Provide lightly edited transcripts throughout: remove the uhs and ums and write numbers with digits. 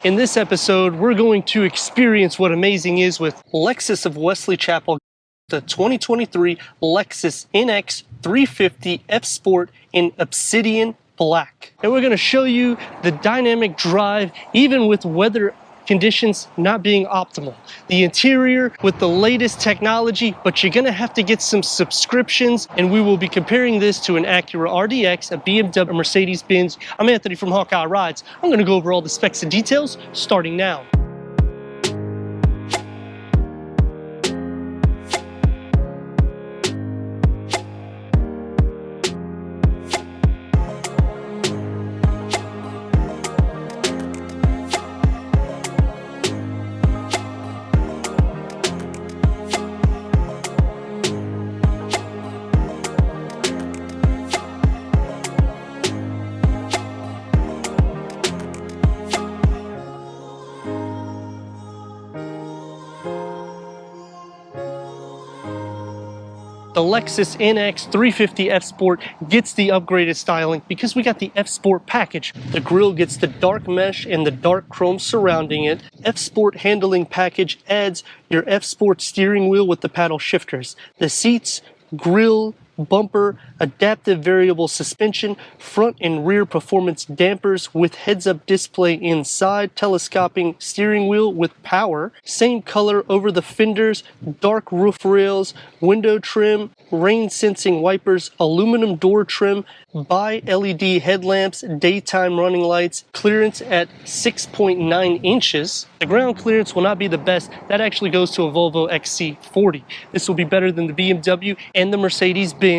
In this episode, we're going to experience what amazing is with Lexus of Wesley Chapel, the 2023 Lexus NX 350 F Sport in Obsidian Black. And we're going to show you the dynamic drive, even with weather conditions not being optimal. The interior with the latest technology, but you're gonna have to get some subscriptions, and we will be comparing this to an Acura RDX, a BMW, a Mercedes-Benz. I'm Anthony from Hawkeye Rides. I'm gonna go over all the specs and details starting now. The Lexus NX 350 F Sport gets the upgraded styling because we got the F Sport package. The grille gets the dark mesh and the dark chrome surrounding it. F Sport handling package adds your F Sport steering wheel with the paddle shifters. The seats, grille, bumper, adaptive variable suspension, front and rear performance dampers with heads-up display inside, telescoping steering wheel with power, same color over the fenders, dark roof rails, window trim, rain sensing wipers, aluminum door trim, bi-LED headlamps, daytime running lights, clearance at 6.9 inches. The ground clearance will not be the best. That actually goes to a Volvo XC40. This will be better than the BMW and the Mercedes-Benz.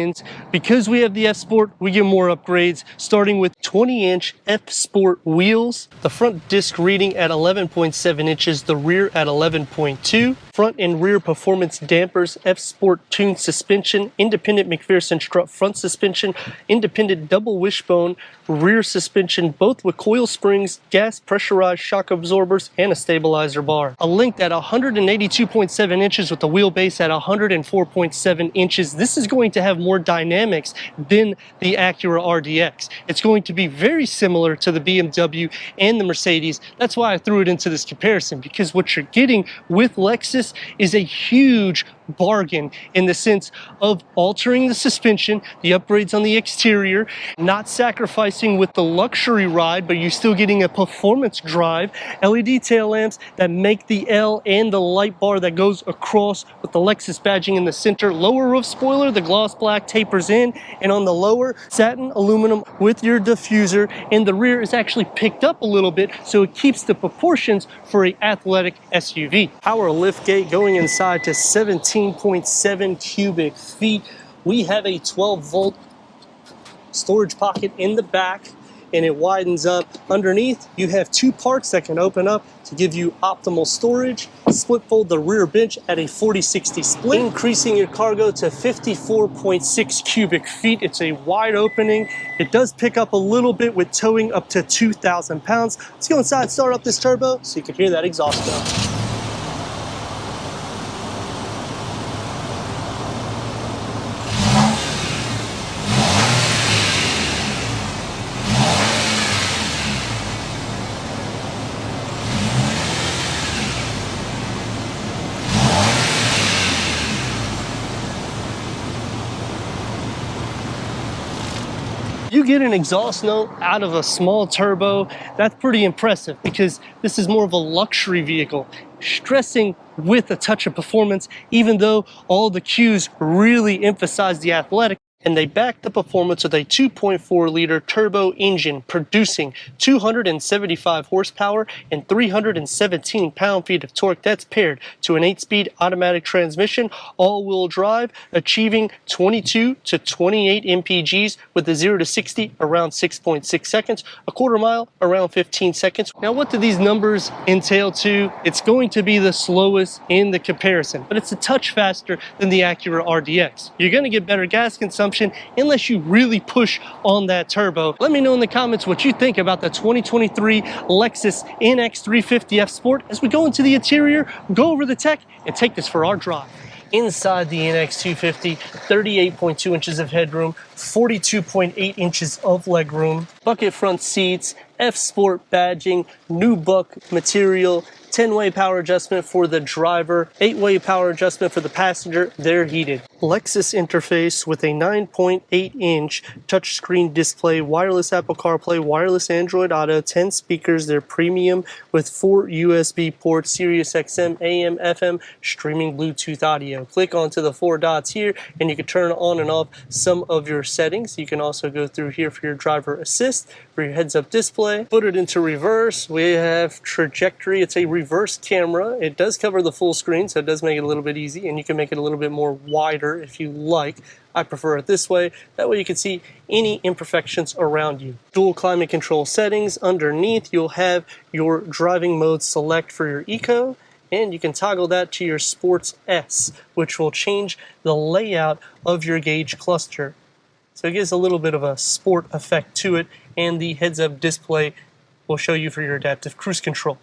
Because we have the F Sport, we get more upgrades, starting with 20-inch F Sport wheels, the front disc reading at 11.7 inches, the rear at 11.2, front and rear performance dampers, F Sport tuned suspension, independent McPherson strut front suspension, independent double wishbone rear suspension, both with coil springs, gas pressurized shock absorbers, and a stabilizer bar. A length at 182.7 inches with a wheelbase at 104.7 inches. This is going to have more dynamics than the Acura RDX. It's going to be very similar to the BMW and the Mercedes. That's why I threw it into this comparison, because what you're getting with Lexus is a huge bargain in the sense of altering the suspension, the upgrades on the exterior, not sacrificing with the luxury ride, but you're still getting a performance drive, LED tail lamps that make the L and the light bar that goes across with the Lexus badging in the center, lower roof spoiler, the gloss black tapers in, and on the lower, satin aluminum with your diffuser, and the rear is actually picked up a little bit so it keeps the proportions for an athletic SUV. Power lift gate going inside to 17.7 cubic feet. We have a 12-volt storage pocket in the back, and it widens up. Underneath, you have two parts that can open up to give you optimal storage. Split fold the rear bench at a 40-60 split, increasing your cargo to 54.6 cubic feet. It's a wide opening. It does pick up a little bit with towing up to 2,000 pounds. Let's go inside, start up this turbo so you can hear that exhaust go. You get an exhaust note out of a small turbo, that's pretty impressive because this is more of a luxury vehicle, stressing with a touch of performance, even though all the cues really emphasize the athletic. And they back the performance with a 2.4-liter turbo engine producing 275 horsepower and 317 pound-feet of torque. That's paired to an 8-speed automatic transmission, all-wheel drive, achieving 22 to 28 mpgs with a 0 to 60 around 6.6 seconds, a quarter mile around 15 seconds. Now, what do these numbers entail to? It's going to be the slowest in the comparison, but it's a touch faster than the Acura RDX. You're going to get better gas consumption unless you really push on that turbo. Let me know in the comments what you think about the 2023 Lexus NX 350 F Sport as we go into the interior, go over the tech, and take this for our drive. Inside the NX 250, 38.2 inches of headroom, 42.8 inches of legroom, bucket front seats, F-Sport badging, new buck material, 10-way power adjustment for the driver, 8-way power adjustment for the passenger, they're heated. Lexus interface with a 9.8-inch touchscreen display, wireless Apple CarPlay, wireless Android Auto, 10 speakers, they're premium with 4 USB ports, Sirius XM, AM, FM, streaming Bluetooth audio. Click onto the 4 dots here and you can turn on and off some of your settings. You can also go through here for your driver assist, for your heads-up display. Put it into reverse. We have trajectory. It's a reverse camera. It does cover the full screen, so it does make it a little bit easy, and you can make it a little bit more wider if you like. I prefer it this way. That way you can see any imperfections around you. Dual climate control settings. Underneath, you'll have your driving mode select for your Eco, and you can toggle that to your Sports S, which will change the layout of your gauge cluster. So it gives a little bit of a sport effect to it, and the heads-up display will show you for your adaptive cruise control.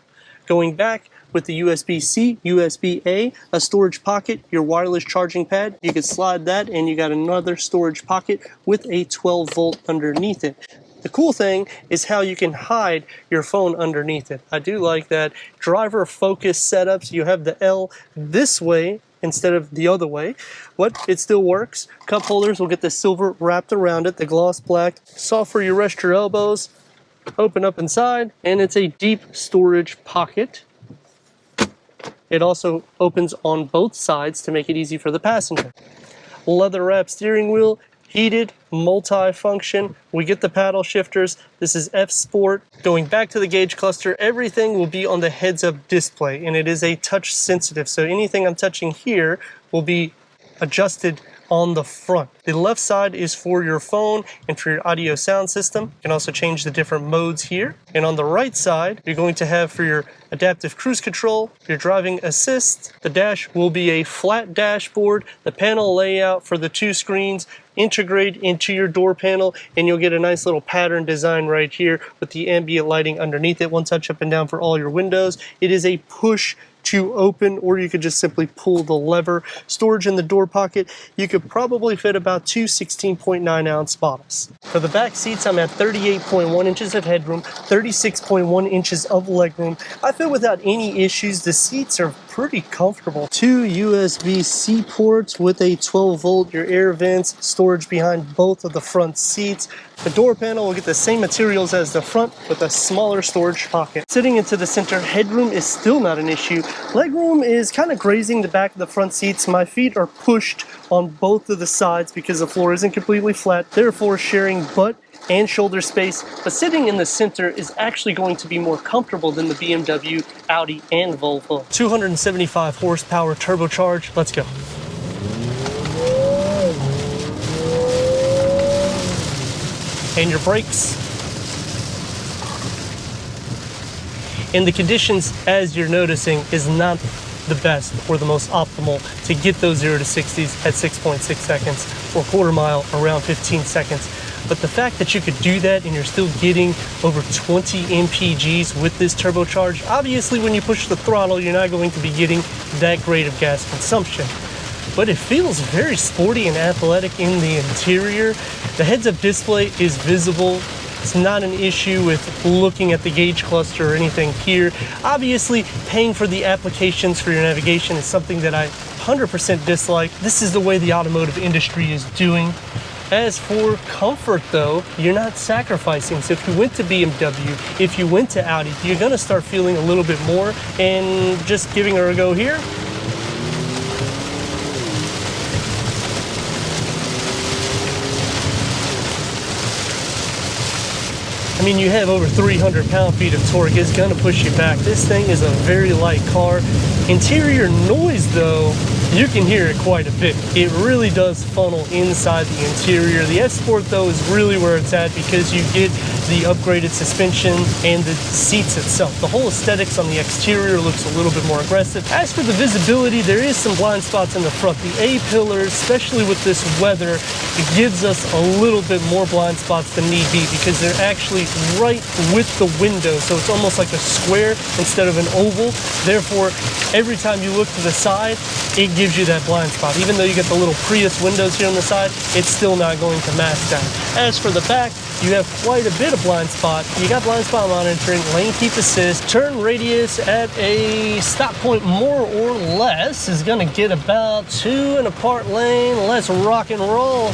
Going back with the USB-C, USB-A, a storage pocket, your wireless charging pad, you can slide that and you got another storage pocket with a 12-volt underneath it. The cool thing is how you can hide your phone underneath it. I do like that. Driver focus setups, you have the L this way instead of the other way, but it still works. Cup holders will get the silver wrapped around it, the gloss black. Soft for you rest your elbows. Open up inside, and it's a deep storage pocket. It also opens on both sides to make it easy for the passenger. Leather wrap steering wheel, heated, multi-function. We get the paddle shifters. This is F-Sport. Going back to the gauge cluster, everything will be on the heads-up display, and it is a touch sensitive. So anything I'm touching here will be adjusted on the front. The left side is for your phone and for your audio sound system. You can also change the different modes here. And on the right side, you're going to have for your adaptive cruise control, your driving assist. The dash will be a flat dashboard. The panel layout for the 2 screens integrate into your door panel, and you'll get a nice little pattern design right here with the ambient lighting underneath it. One touch up and down for all your windows. It is a push to open, or you could just simply pull the lever. Storage in the door pocket, you could probably fit about 2 16.9 ounce bottles. For the back seats, I'm at 38.1 inches of headroom, 36.1 inches of legroom. I feel without any issues. The seats are pretty comfortable. 2 USB-C ports with a 12-volt, your air vents, storage behind both of the front seats. The door panel will get the same materials as the front with a smaller storage pocket. Sitting into the center, headroom is still not an issue. Legroom is kind of grazing the back of the front seats. My feet are pushed on both of the sides because the floor isn't completely flat, therefore sharing butt and shoulder space. But sitting in the center is actually going to be more comfortable than the BMW, Audi, and Volvo. 275 horsepower turbocharged. Let's go. And your brakes. And the conditions, as you're noticing, is not the best or the most optimal to get those 0 to 60s at 6.6 seconds or quarter mile around 15 seconds. But the fact that you could do that and you're still getting over 20 mpgs with this turbocharge, obviously when you push the throttle, you're not going to be getting that great of gas consumption. But it feels very sporty and athletic in the interior. The heads-up display is visible. It's not an issue with looking at the gauge cluster or anything here. Obviously, paying for the applications for your navigation is something that I 100% dislike. This is the way the automotive industry is doing. As for comfort though, you're not sacrificing. So if you went to BMW, if you went to Audi, you're gonna start feeling a little bit more, and just giving her a go here. I mean, you have over 300 pound-feet of torque. It's gonna push you back. This thing is a very light car. Interior noise though, you can hear it quite a bit. It really does funnel inside the interior. The F-Sport though is really where it's at because you get the upgraded suspension and the seats itself. The whole aesthetics on the exterior looks a little bit more aggressive. As for the visibility, there is some blind spots in the front. The A-pillars, especially with this weather, it gives us a little bit more blind spots than need be because they're actually right with the window. So it's almost like a square instead of an oval. Therefore, every time you look to the side, it gives you that blind spot. Even though you get the little Prius windows here on the side, it's still not going to mask that. As for the back, you have quite a bit of blind spot. You got blind spot monitoring, lane keep assist, turn radius at a stop point more or less is gonna get about 2 in a part lane. Let's rock and roll.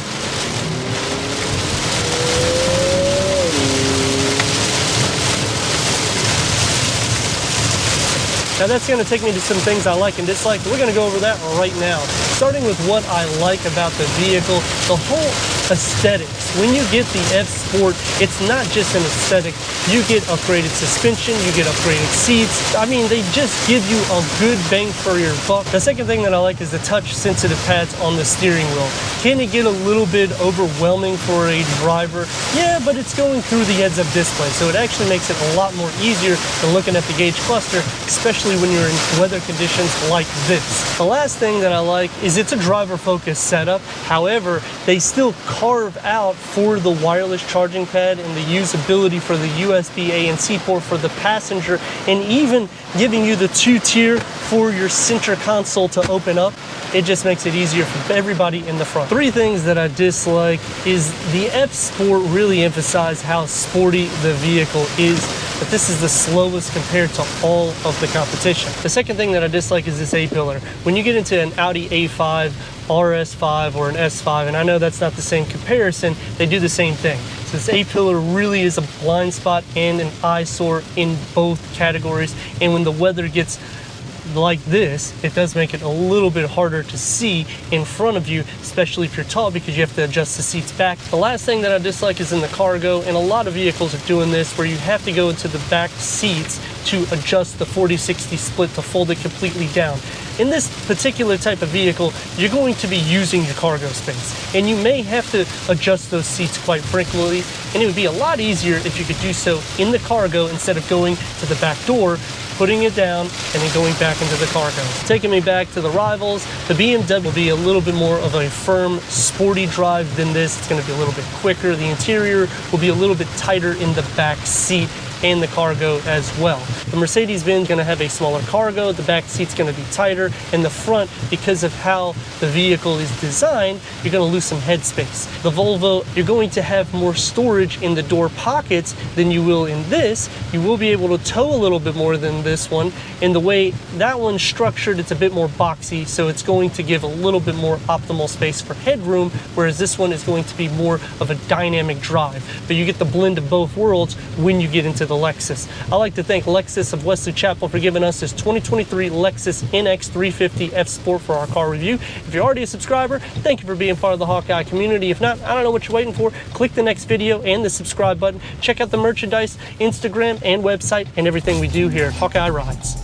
Now that's going to take me to some things I like and dislike. We're going to go over that right now. Starting with what I like about the vehicle, the whole aesthetics. When you get the F Sport, it's not just an aesthetic. You get upgraded suspension, you get upgraded seats. I mean, they just give you a good bang for your buck. The second thing that I like is the touch sensitive pads on the steering wheel. Can it get a little bit overwhelming for a driver? Yeah, but it's going through the heads-up display, so it actually makes it a lot more easier than looking at the gauge cluster, especially when you're in weather conditions like this. The last thing that I like is it's a driver-focused setup. However, they still carve out for the wireless charging pad and the usability for the USB A and C port for the passenger, and even giving you the 2-tier for your center console to open up. It just makes it easier for everybody in the front. 3 things that I dislike is the F Sport really emphasized how sporty the vehicle is, but this is the slowest compared to all of the competition. The second thing that I dislike is this A-pillar. When you get into an Audi A5, RS5, or an S5, and I know that's not the same comparison, they do the same thing. So this A-pillar really is a blind spot and an eyesore in both categories, and when the weather gets like this, it does make it a little bit harder to see in front of you, especially if you're tall, because you have to adjust the seats back. The last thing that I dislike is in the cargo, and a lot of vehicles are doing this, where you have to go into the back seats to adjust the 40-60 split to fold it completely down. In this particular type of vehicle, you're going to be using your cargo space, and you may have to adjust those seats quite frequently, and it would be a lot easier if you could do so in the cargo instead of going to the back door, putting it down, and then going back into the cargo. Taking me back to the rivals, the BMW will be a little bit more of a firm, sporty drive than this. It's going to be a little bit quicker. The interior will be a little bit tighter in the back seat and the cargo as well. The Mercedes-Benz is going to have a smaller cargo, the back seat's going to be tighter, and the front, because of how the vehicle is designed, you're going to lose some headspace. The Volvo, you're going to have more storage in the door pockets than you will in this. You will be able to tow a little bit more than this one, and the way that one's structured, it's a bit more boxy, so it's going to give a little bit more optimal space for headroom, whereas this one is going to be more of a dynamic drive. But you get the blend of both worlds when you get into the Lexus. I'd like to thank Lexus of Wesley Chapel for giving us this 2023 Lexus NX 350 F Sport for our car review. If you're already a subscriber, thank you for being part of the Hawkeye community. If not, I don't know what you're waiting for. Click the next video and the subscribe button. Check out the merchandise, Instagram, and website, and everything we do here at Hawkeye Rides.